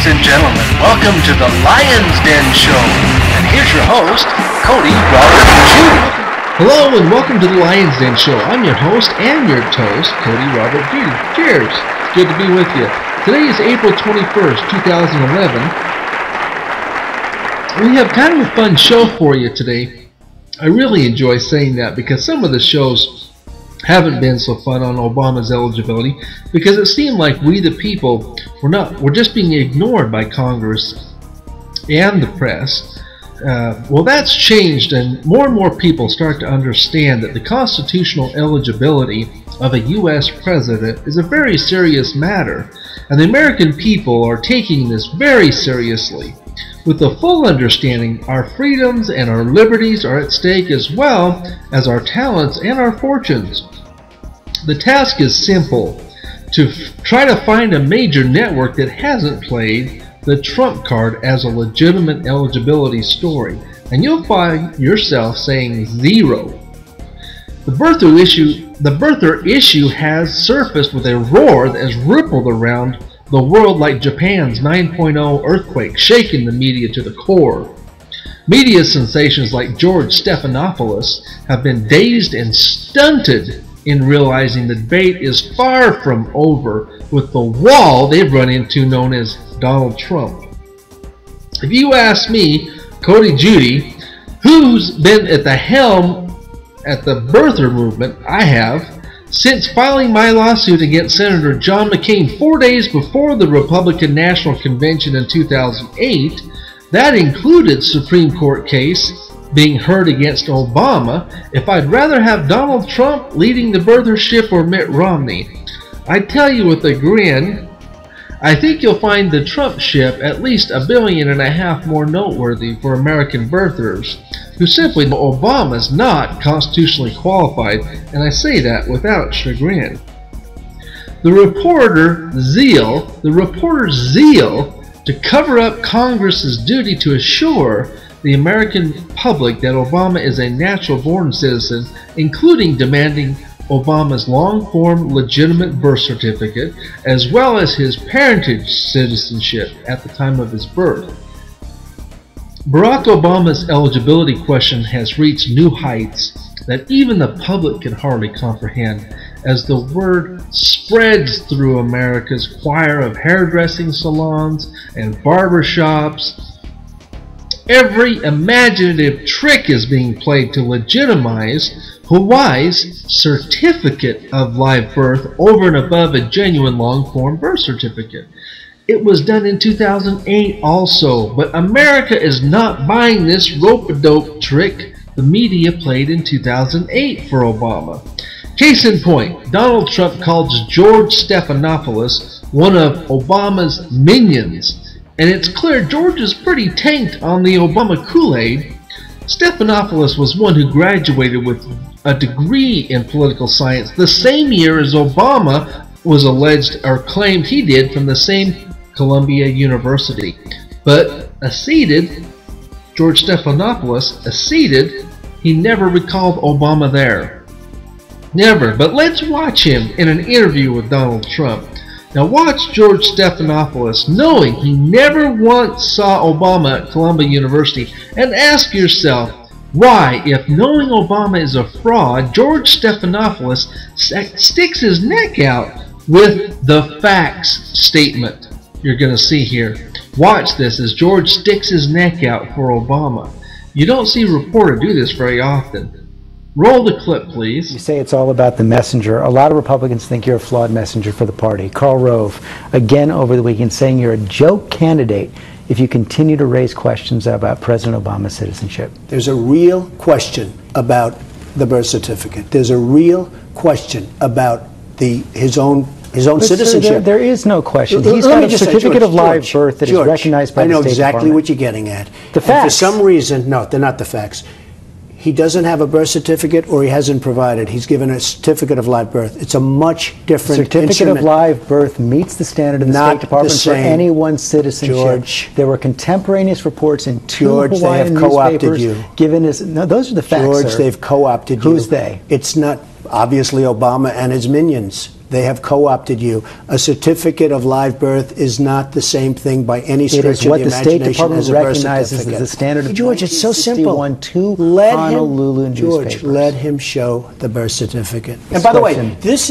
and gentlemen, welcome to the Lion's Den Show. And here's your host, Cody Judy. Hello and welcome to the Lion's Den Show. I'm your host and your toast, Cody Judy. Cheers. It's good to be with you. Today is April 21st, 2011. We have kind of a fun show for you today. I really enjoy saying that because some of the shows haven't been so fun on Obama's eligibility because it seemed like we the people were just being ignored by Congress and the press. Well, that's changed, and more people start to understand that the constitutional eligibility of a U.S. president is a very serious matter, and the American people are taking this very seriously. With the full understanding, our freedoms and our liberties are at stake as well as our talents and our fortunes. The task is simple: to try to find a major network that hasn't played the Trump card as a legitimate eligibility story, and you'll find yourself saying zero. The birther issue has surfaced with a roar that has rippled around the world like Japan's 9.0 earthquake, shaking the media to the core. Media sensations like George Stephanopoulos have been dazed and stunted in realizing the debate is far from over with the wall they've run into known as Donald Trump. If you ask me, Cody Judy, who's been at the helm at the birther movement, I have, since filing my lawsuit against Senator John McCain 4 days before the Republican National Convention in 2008, that included Supreme Court case being heard against Obama, if I'd rather have Donald Trump leading the birthership or Mitt Romney. I tell you with a grin, I think you'll find the Trump ship at least $1.5 billion more noteworthy for American birthers who simply know Obama's not constitutionally qualified, and I say that without chagrin. The reporter's zeal to cover up Congress's duty to assure the American public that Obama is a natural-born citizen, including demanding Obama's long-form legitimate birth certificate, as well as his parentage citizenship at the time of his birth. Barack Obama's eligibility question has reached new heights that even the public can hardly comprehend as the word spreads through America's choir of hairdressing salons and barbershops. Every imaginative trick is being played to legitimize Hawaii's certificate of live birth over and above a genuine long-form birth certificate. It was done in 2008 also, but America is not buying this rope-a-dope trick the media played in 2008 for Obama. Case in point, Donald Trump calls George Stephanopoulos one of Obama's minions. And it's clear George is pretty tanked on the Obama Kool-Aid. Stephanopoulos was one who graduated with a degree in political science the same year as Obama was alleged or claimed he did from the same Columbia University. But George Stephanopoulos acceded, he never recalled Obama there. Never, but let's watch him in an interview with Donald Trump. Now watch George Stephanopoulos, knowing he never once saw Obama at Columbia University, and ask yourself why, if knowing Obama is a fraud, George Stephanopoulos sticks his neck out with the facts statement you're going to see here. Watch this as George sticks his neck out for Obama. You don't see a reporter do this very often. Roll the clip, please. You say it's all about the messenger. A lot of Republicans think you're a flawed messenger for the party. Karl Rove, again over the weekend, saying you're a joke candidate if you continue to raise questions about President Obama's citizenship. There's a real question about the birth certificate. There's a real question about his own citizenship. There is no question. He's got a certificate of live birth that is recognized by the State Department. I know exactly what you're getting at. The facts. For some reason, no, they're not the facts. He doesn't have a birth certificate, or he hasn't provided. He's given a certificate of live birth. It's a much different certificate of live birth meets the standard of the State Department for anyone's citizenship. George, there were contemporaneous reports in two George, Hawaiian they have co-opted newspapers you. Given his, no, those are the facts, George, sir. they've co-opted you. Who's they? It's not obviously Obama and his minions. They have co-opted you. A certificate of live birth is not the same thing by any It stretch is of what the the State imagination Department as a birth recognizes as certificate. the standard of George, it's so simple. 1961 Let Honolulu him, George, newspapers. let him show the birth certificate. This And by the way, question- this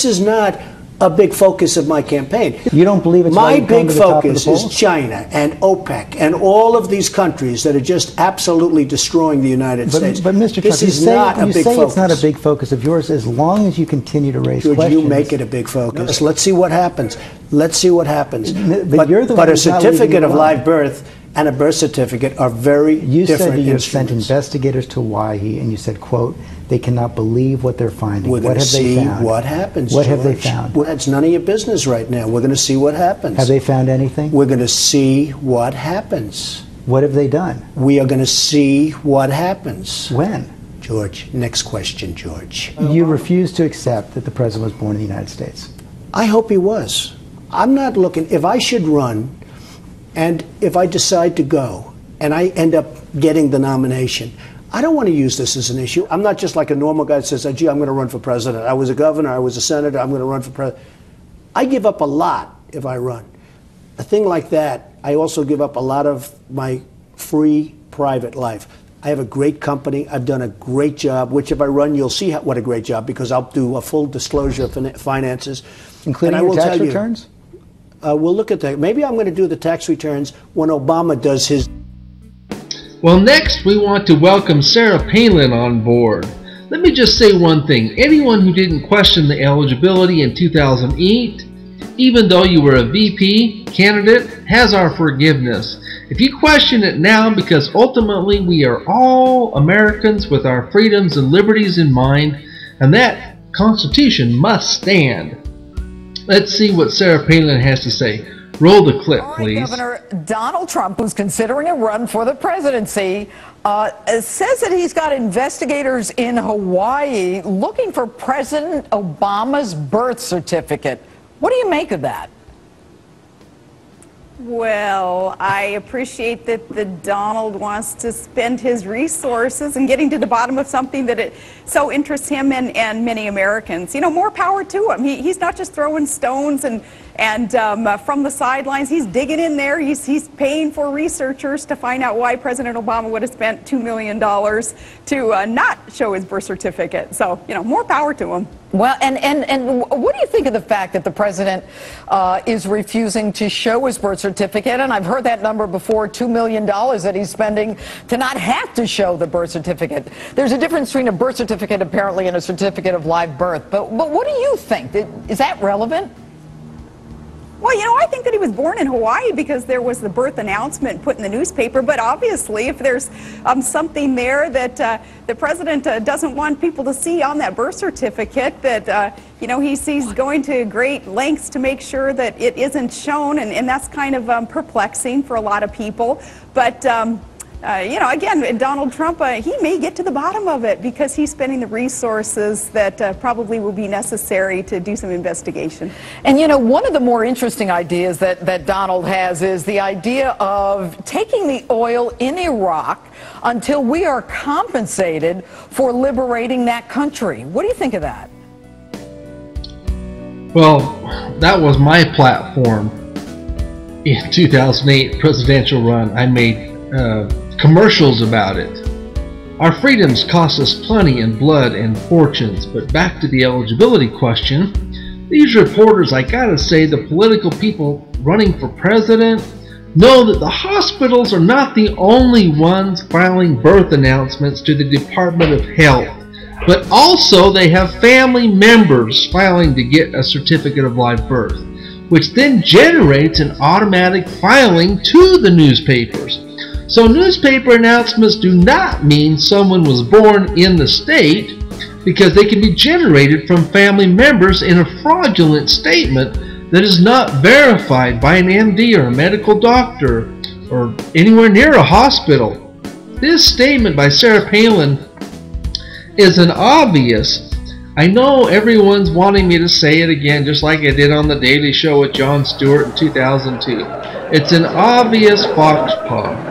is not a big focus of my campaign. You don't believe it's why my you come big to the top of the focus is polls? China and OPEC and all of these countries that are just absolutely destroying the United States. But Mr. Trump, this you is say, not a you big say focus. it's not a big focus of yours as long as you continue to raise George, questions. you make it a big focus. Let's see what happens. Let's see what happens. But you're the one a who's not leaving certificate it of alone. live birth and a birth certificate are very You different said that you have sent instruments. investigators to Hawaii, and you said, quote, they cannot believe what they're finding. We're What going to have they see found? what happens, What have they George. found? Well, it's none of your business right now. We're going to see what happens. Have they found anything? We're going to see what happens. What have they done? We are going to see what happens. When? George, next question, George. You refuse to accept that the president was born in the United States. I hope he was. I'm not looking, if I should run, and if I decide to go, and I end up getting the nomination, I don't want to use this as an issue. I'm not just like a normal guy that says, gee, I'm going to run for president. I was a governor, I was a senator, I'm going to run for president. I give up a lot if I run. A thing like that, I also give up a lot of my free private life. I have a great company. I've done a great job, which if I run, you'll see what a great job, because I'll do a full disclosure of finances. Including And I your will tax tell you, returns? we'll look at that. Maybe I'm going to do the tax returns when Obama does his. Well, next we want to welcome Sarah Palin on board. Let me just say one thing. Anyone who didn't question the eligibility in 2008, even though you were a VP candidate, has our forgiveness. If you question it now, because ultimately we are all Americans with our freedoms and liberties in mind, and that Constitution must stand. Let's see what Sarah Palin has to say. Roll the clip, please. Governor Donald Trump, who's considering a run for the presidency, says that he's got investigators in Hawaii looking for President Obama's birth certificate. What do you make of that? Well, I appreciate that the Donald wants to spend his resources in getting to the bottom of something that it so interests him and many Americans. You know, more power to him. He's not just throwing stones and from the sidelines. He's digging in there. He's paying for researchers to find out why President Obama would have spent $2 million to not show his birth certificate. So, you know, more power to him. Well, and what do you think of the fact that the president is refusing to show his birth certificate? And I've heard that number before, $2 million that he's spending to not have to show the birth certificate. There's a difference between a birth certificate, apparently, and a certificate of live birth. But what do you think? Is that relevant? Well, you know, I think that he was born in Hawaii because there was the birth announcement put in the newspaper. But obviously, if there's something there that the president doesn't want people to see on that birth certificate, that, you know, he's going to great lengths to make sure that it isn't shown. And that's kind of perplexing for a lot of people. But you know, again, Donald Trump, he may get to the bottom of it because he's spending the resources that probably will be necessary to do some investigation. And, you know, one of the more interesting ideas that Donald has is the idea of taking the oil in Iraq until we are compensated for liberating that country. What do you think of that? Well, that was my platform in 2008 presidential run. I made commercials about it. Our freedoms cost us plenty in blood and fortunes, but back to the eligibility question. These reporters, I gotta say, the political people running for president, know that the hospitals are not the only ones filing birth announcements to the Department of Health, but also they have family members filing to get a certificate of live birth, which then generates an automatic filing to the newspapers. So newspaper announcements do not mean someone was born in the state, because they can be generated from family members in a fraudulent statement that is not verified by an MD or a medical doctor or anywhere near a hospital. This statement by Sarah Palin is an obvious. I know everyone's wanting me to say it again, just like I did on The Daily Show with Jon Stewart in 2002. It's an obvious fox paw.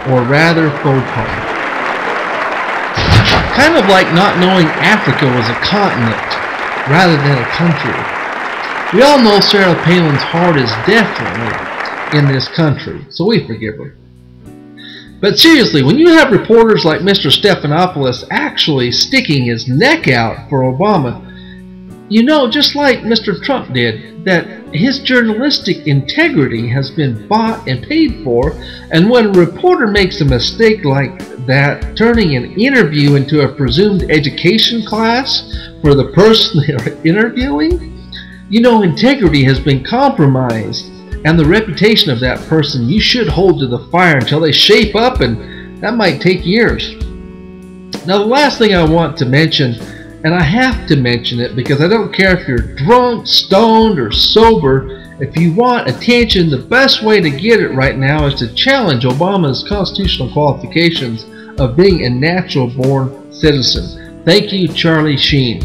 Or rather faux pas. Kind of like not knowing Africa was a continent. rather than a country. We all know Sarah Palin's heart is definitely in this country, so we forgive her. But seriously, when you have reporters like Mr. Stephanopoulos actually sticking his neck out for Obama, you know, just like Mr. Trump did, that his journalistic integrity has been bought and paid for, and when a reporter makes a mistake like that, turning an interview into a presumed education class for the person they're interviewing, you know, integrity has been compromised, and the reputation of that person you should hold to the fire until they shape up, and that might take years. Now, the last thing I want to mention, and I have to mention it because I don't care if you're drunk, stoned, or sober, if you want attention, the best way to get it right now is to challenge Obama's constitutional qualifications of being a natural-born citizen. Thank you, Charlie Sheen.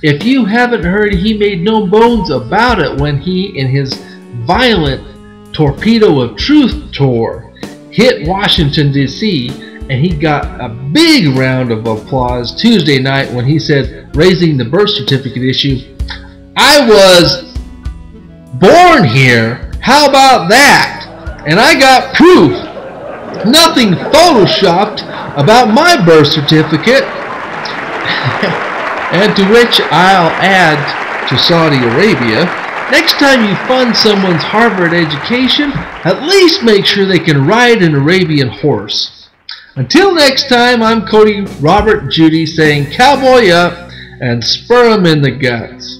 If you haven't heard, he made no bones about it when he, in his violent Torpedo of Truth tour, hit Washington, D.C., and he got a big round of applause Tuesday night when he said, raising the birth certificate issue, "I was born here, how about that? And I got proof. Nothing photoshopped about my birth certificate." And to which I'll add, to Saudi Arabia, next time you fund someone's Harvard education, at least make sure they can ride an Arabian horse. Until next time, I'm Cody Robert Judy saying cowboy up and spur 'em in the guts.